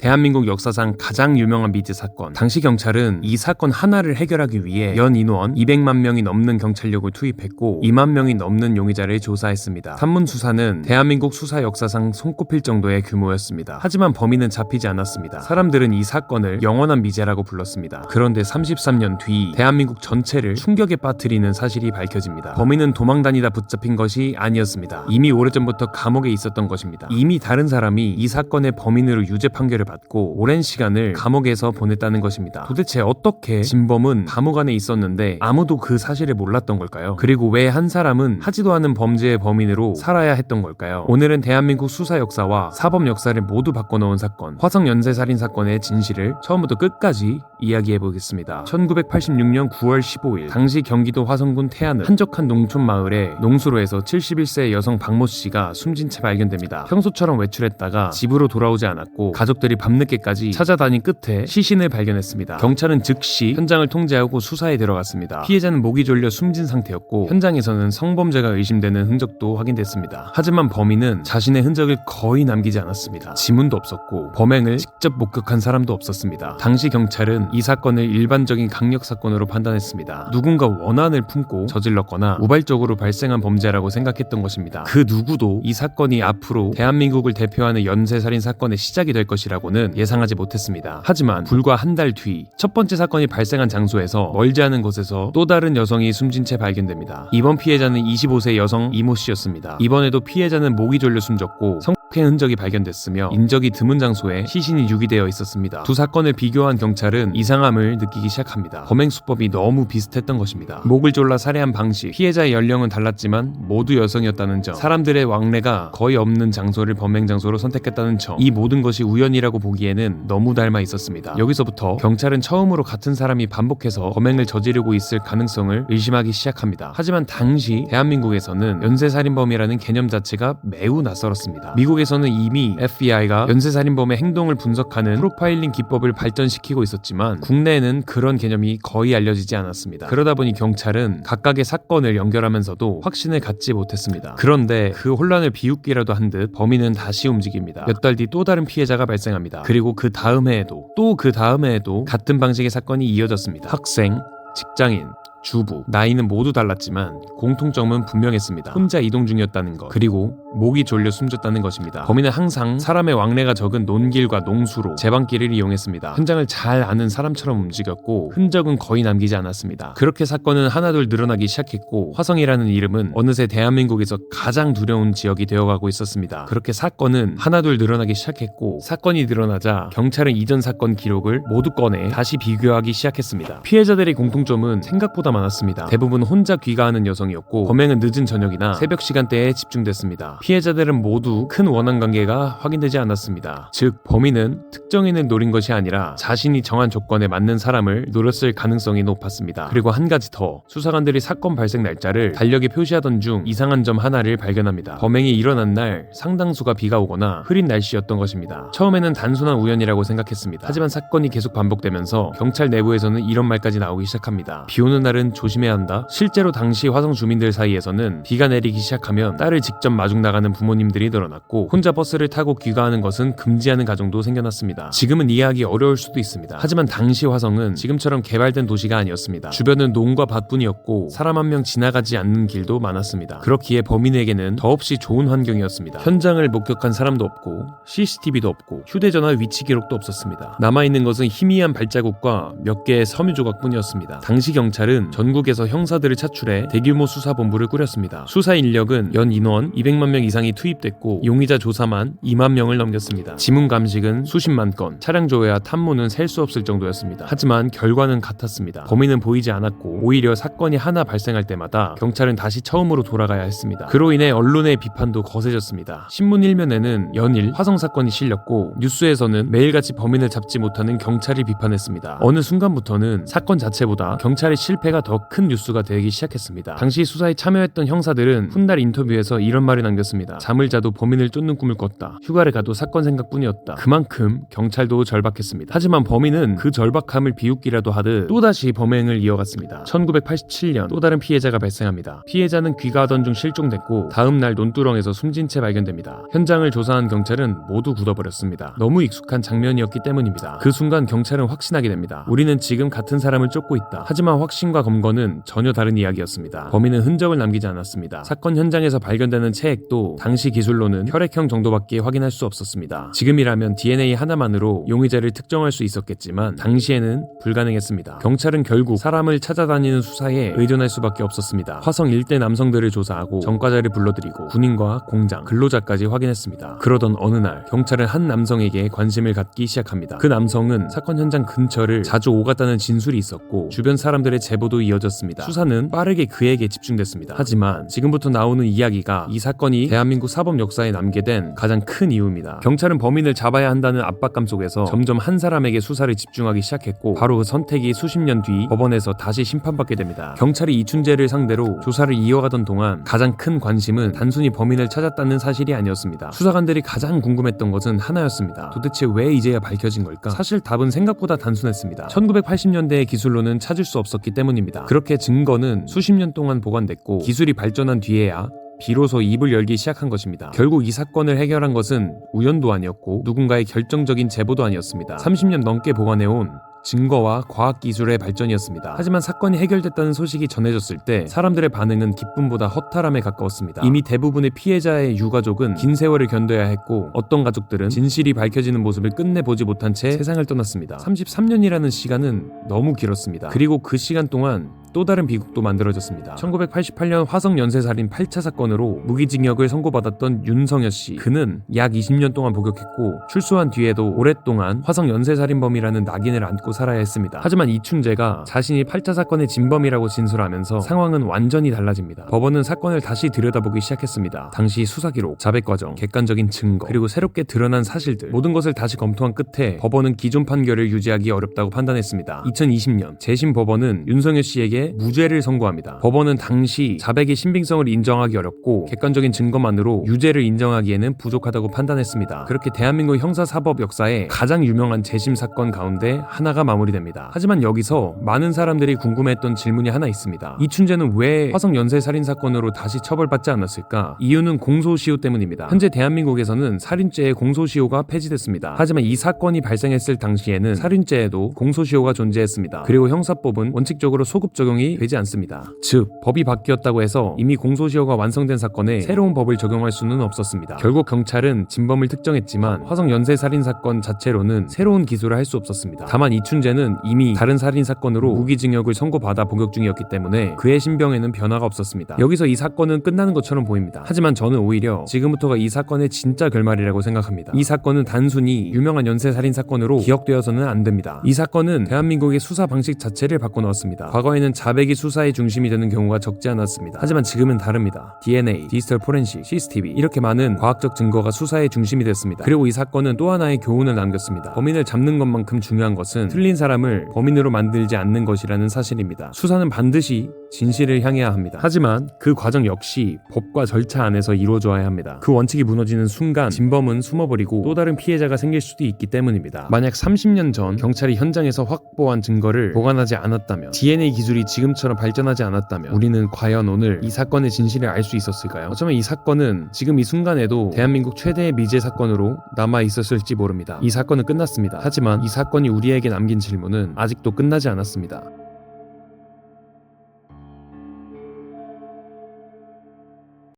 대한민국 역사상 가장 유명한 미제 사건. 당시 경찰은 이 사건 하나를 해결하기 위해 연 인원 200만 명이 넘는 경찰력을 투입했고 2만 명이 넘는 용의자를 조사했습니다. 산문 수사는 대한민국 수사 역사상 손꼽힐 정도의 규모였습니다. 하지만 범인은 잡히지 않았습니다. 사람들은 이 사건을 영원한 미제라고 불렀습니다. 그런데 33년 뒤 대한민국 전체를 충격에 빠뜨리는 사실이 밝혀집니다. 범인은 도망다니다 붙잡힌 것이 아니었습니다. 이미 오래전부터 감옥에 있었던 것입니다. 이미 다른 사람이 이 사건의 범인으로 유죄 판결을 받고 오랜 시간을 감옥에서 보냈다는 것입니다. 도대체 어떻게 진범은 감옥 안에 있었는데 아무도 그 사실을 몰랐던 걸까요? 그리고 왜 한 사람은 하지도 않은 범죄의 범인으로 살아야 했던 걸까요? 오늘은 대한민국 수사 역사와 사법 역사를 모두 바꿔놓은 사건, 화성 연쇄살인 사건의 진실을 처음부터 끝까지 이야기해보겠습니다. 1986년 9월 15일 당시 경기도 화성군 태안읍 한적한 농촌 마을에 농수로에서 71세 여성 박모 씨가 숨진 채 발견됩니다. 평소처럼 외출했다가 집으로 돌아오지 않았고 가족들이 밤늦게까지 찾아다닌 끝에 시신을 발견했습니다. 경찰은 즉시 현장을 통제하고 수사에 들어갔습니다. 피해자는 목이 졸려 숨진 상태였고 현장에서는 성범죄가 의심되는 흔적도 확인됐습니다. 하지만 범인은 자신의 흔적을 거의 남기지 않았습니다. 지문도 없었고 범행을 직접 목격한 사람도 없었습니다. 당시 경찰은 이 사건을 일반적인 강력 사건으로 판단했습니다. 누군가 원한을 품고 저질렀거나 우발적으로 발생한 범죄라고 생각했던 것입니다. 그 누구도 이 사건이 앞으로 대한민국을 대표하는 연쇄살인 사건의 시작이 될 것이라고는 예상하지 못했습니다. 하지만 불과 한 달 뒤 첫 번째 사건이 발생한 장소에서 멀지 않은 곳에서 또 다른 여성이 숨진 채 발견됩니다. 이번 피해자는 25세 여성 이모 씨였습니다. 이번에도 피해자는 목이 졸려 숨졌고 성폭행 흔적이 발견됐으며 인적이 드문 장소에 시신이 유기되어 있었습니다. 두 사건을 비교한 경찰은 이상함을 느끼기 시작합니다. 범행 수법이 너무 비슷했던 것입니다. 목을 졸라 살해한 방식, 피해자의 연령은 달랐지만 모두 여성이었다는 점, 사람들의 왕래가 거의 없는 장소를 범행 장소로 선택했다는 점, 이 모든 것이 우연이라고 보기에는 너무 닮아 있었습니다. 여기서부터 경찰은 처음으로 같은 사람이 반복해서 범행을 저지르고 있을 가능성을 의심하기 시작합니다. 하지만 당시 대한민국에서는 연쇄살인범이라는 개념 자체가 매우 낯설었습니다. 미국에서는 이미 FBI가 연쇄살인범의 행동을 분석하는 프로파일링 기법을 발전시키고 있었지만 국내에는 그런 개념이 거의 알려지지 않았습니다. 그러다 보니 경찰은 각각의 사건을 연결하면서도 확신을 갖지 못했습니다. 그런데 그 혼란을 비웃기라도 한 듯 범인은 다시 움직입니다. 몇 달 뒤 또 다른 피해자가 발생합니다. 그리고 그 다음 해에도 또 그 다음 해에도 같은 방식의 사건이 이어졌습니다. 학생, 직장인, 주부, 나이는 모두 달랐지만 공통점은 분명했습니다. 혼자 이동 중이었다는 것, 그리고 목이 졸려 숨졌다는 것입니다. 범인은 항상 사람의 왕래가 적은 논길과 농수로, 제방길을 이용했습니다. 현장을 잘 아는 사람처럼 움직였고 흔적은 거의 남기지 않았습니다. 그렇게 사건은 하나둘 늘어나기 시작했고 화성이라는 이름은 어느새 대한민국에서 가장 두려운 지역이 되어가고 있었습니다. 그렇게 사건은 하나둘 늘어나기 시작했고 사건이 늘어나자 경찰은 이전 사건 기록을 모두 꺼내 다시 비교하기 시작했습니다. 피해자들의 공통점은 생각보다 많았습니다. 대부분 혼자 귀가하는 여성이었고 범행은 늦은 저녁이나 새벽 시간대에 집중됐습니다. 피해자들은 모두 큰 원한 관계가 확인되지 않았습니다. 즉 범인은 특정인을 노린 것이 아니라 자신이 정한 조건에 맞는 사람을 노렸을 가능성이 높았습니다. 그리고 한 가지 더, 수사관들이 사건 발생 날짜를 달력에 표시하던 중 이상한 점 하나를 발견합니다. 범행이 일어난 날 상당수가 비가 오거나 흐린 날씨였던 것입니다. 처음에는 단순한 우연이라고 생각했습니다. 하지만 사건이 계속 반복되면서 경찰 내부에서는 이런 말까지 나오기 시작합니다. 비 오는 날은 조심해야 한다. 실제로 당시 화성 주민들 사이에서는 비가 내리기 시작하면 딸을 직접 마중 나가는 부모님들이 늘어났고 혼자 버스를 타고 귀가하는 것은 금지하는 가정도 생겨났습니다. 지금은 이해하기 어려울 수도 있습니다. 하지만 당시 화성은 지금처럼 개발된 도시가 아니었습니다. 주변은 농과 밭뿐이었고 사람 한 명 지나가지 않는 길도 많았습니다. 그렇기에 범인에게는 더없이 좋은 환경이었습니다. 현장을 목격한 사람도 없고 CCTV도 없고 휴대전화 위치 기록도 없었습니다. 남아있는 것은 희미한 발자국과 몇 개의 섬유 조각뿐이었습니다. 당시 경찰은 전국에서 형사들을 차출해 대규모 수사본부를 꾸렸습니다. 수사 인력은 연 인원 200만 명 이상이 투입됐고 용의자 조사만 2만 명을 넘겼습니다. 지문 감식은 수십만 건, 차량 조회와 탐문은 셀 수 없을 정도였습니다. 하지만 결과는 같았습니다. 범인은 보이지 않았고 오히려 사건이 하나 발생할 때마다 경찰은 다시 처음으로 돌아가야 했습니다. 그로 인해 언론의 비판도 거세졌습니다. 신문 일면에는 연일 화성 사건이 실렸고 뉴스에서는 매일같이 범인을 잡지 못하는 경찰이 비판했습니다. 어느 순간부터는 사건 자체보다 경찰의 실패가 수사가 더 큰 뉴스가 되기 시작했습니다. 당시 수사에 참여했던 형사들은 훗날 인터뷰에서 이런 말을 남겼습니다. 잠을 자도 범인을 쫓는 꿈을 꿨다. 휴가를 가도 사건 생각뿐이었다. 그만큼 경찰도 절박했습니다. 하지만 범인은 그 절박함을 비웃기라도 하듯 또다시 범행을 이어갔습니다. 1987년 또 다른 피해자가 발생합니다. 피해자는 귀가하던 중 실종됐고 다음 날 논두렁에서 숨진 채 발견됩니다. 현장을 조사한 경찰은 모두 굳어버렸습니다. 너무 익숙한 장면이었기 때문입니다. 그 순간 경찰은 확신하게 됩니다. 우리는 지금 같은 사람을 쫓고 있다. 하지만 확신과 검거는 전혀 다른 이야기였습니다. 범인은 흔적을 남기지 않았습니다. 사건 현장에서 발견되는 체액도 당시 기술로는 혈액형 정도밖에 확인할 수 없었습니다. 지금이라면 DNA 하나만으로 용의자를 특정할 수 있었겠지만 당시에는 불가능했습니다. 경찰은 결국 사람을 찾아다니는 수사에 의존할 수밖에 없었습니다. 화성 일대 남성들을 조사하고 전과자를 불러들이고 군인과 공장, 근로자까지 확인했습니다. 그러던 어느 날 경찰은 한 남성에게 관심을 갖기 시작합니다. 그 남성은 사건 현장 근처를 자주 오갔다는 진술이 있었고 주변 사람들의 제보도 이어졌습니다. 수사는 빠르게 그에게 집중됐습니다. 하지만 지금부터 나오는 이야기가 이 사건이 대한민국 사법 역사에 남게 된 가장 큰 이유입니다. 경찰은 범인을 잡아야 한다는 압박감 속에서 점점 한 사람에게 수사를 집중하기 시작했고 바로 그 선택이 수십 년 뒤 법원에서 다시 심판받게 됩니다. 경찰이 이춘재를 상대로 조사를 이어가던 동안 가장 큰 관심은 단순히 범인을 찾았다는 사실이 아니었습니다. 수사관들이 가장 궁금했던 것은 하나였습니다. 도대체 왜 이제야 밝혀진 걸까? 사실 답은 생각보다 단순했습니다. 1980년대의 기술로는 찾을 수 없었기 때문입니다. 그렇게 증거는 수십 년 동안 보관됐고 기술이 발전한 뒤에야 비로소 입을 열기 시작한 것입니다. 결국 이 사건을 해결한 것은 우연도 아니었고 누군가의 결정적인 제보도 아니었습니다. 30년 넘게 보관해온 증거와 과학기술의 발전이었습니다. 하지만 사건이 해결됐다는 소식이 전해졌을 때 사람들의 반응은 기쁨보다 허탈함에 가까웠습니다. 이미 대부분의 피해자의 유가족은 긴 세월을 견뎌야 했고 어떤 가족들은 진실이 밝혀지는 모습을 끝내 보지 못한 채 세상을 떠났습니다. 33년이라는 시간은 너무 길었습니다. 그리고 그 시간 동안 또 다른 비극도 만들어졌습니다. 1988년 화성 연쇄살인 8차 사건으로 무기징역을 선고받았던 윤성여 씨. 그는 약 20년 동안 복역했고 출소한 뒤에도 오랫동안 화성 연쇄살인범이라는 낙인을 안고 살아야 했습니다. 하지만 이춘재가 자신이 8차 사건의 진범이라고 진술하면서 상황은 완전히 달라집니다. 법원은 사건을 다시 들여다보기 시작했습니다. 당시 수사기록, 자백과정, 객관적인 증거, 그리고 새롭게 드러난 사실들 모든 것을 다시 검토한 끝에 법원은 기존 판결을 유지하기 어렵다고 판단했습니다. 2020년 재심 법원은 윤성여 씨에게 무죄를 선고합니다. 법원은 당시 자백의 신빙성을 인정하기 어렵고 객관적인 증거만으로 유죄를 인정하기에는 부족하다고 판단했습니다. 그렇게 대한민국 형사사법 역사의 가장 유명한 재심 사건 가운데 하나가 마무리됩니다. 하지만 여기서 많은 사람들이 궁금해했던 질문이 하나 있습니다. 이춘재는 왜 화성 연쇄살인 사건으로 다시 처벌받지 않았을까? 이유는 공소시효 때문입니다. 현재 대한민국에서는 살인죄의 공소시효가 폐지됐습니다. 하지만 이 사건이 발생했을 당시에는 살인죄에도 공소시효가 존재했습니다. 그리고 형사법은 원칙적으로 소급 적용이 되지 않습니다. 즉, 법이 바뀌었다고 해서 이미 공소시효가 완성된 사건에 새로운 법을 적용할 수는 없었습니다. 결국 경찰은 진범을 특정했지만 화성 연쇄살인 사건 자체로는 새로운 기소를 할 수 없었습니다. 다만 이춘재는 이미 다른 살인 사건으로 무기징역을 선고받아 복역 중이었기 때문에 그의 신병에는 변화가 없었습니다. 여기서 이 사건은 끝나는 것처럼 보입니다. 하지만 저는 오히려 지금부터가 이 사건의 진짜 결말이라고 생각합니다. 이 사건은 단순히 유명한 연쇄살인 사건으로 기억되어서는 안 됩니다. 이 사건은 대한민국의 수사 방식 자체를 바꿔놓았습니다. 과거에는 자백이 수사의 중심이 되는 경우가 적지 않았습니다. 하지만 지금은 다릅니다. DNA, 디지털 포렌식, CCTV 이렇게 많은 과학적 증거가 수사의 중심이 됐습니다. 그리고 이 사건은 또 하나의 교훈을 남겼습니다. 범인을 잡는 것만큼 중요한 것은 틀린 사람을 범인으로 만들지 않는 것이라는 사실입니다. 수사는 반드시 진실을 향해야 합니다. 하지만 그 과정 역시 법과 절차 안에서 이루어져야 합니다. 그 원칙이 무너지는 순간 진범은 숨어버리고 또 다른 피해자가 생길 수도 있기 때문입니다. 만약 30년 전 경찰이 현장에서 확보한 증거를 보관하지 않았다면, DNA 기술이 지금처럼 발전하지 않았다면 우리는 과연 오늘 이 사건의 진실을 알 수 있었을까요? 어쩌면 이 사건은 지금 이 순간에도 대한민국 최대의 미제 사건으로 남아 있었을지 모릅니다. 이 사건은 끝났습니다. 하지만 이 사건이 우리에게 남긴 질문은 아직도 끝나지 않았습니다.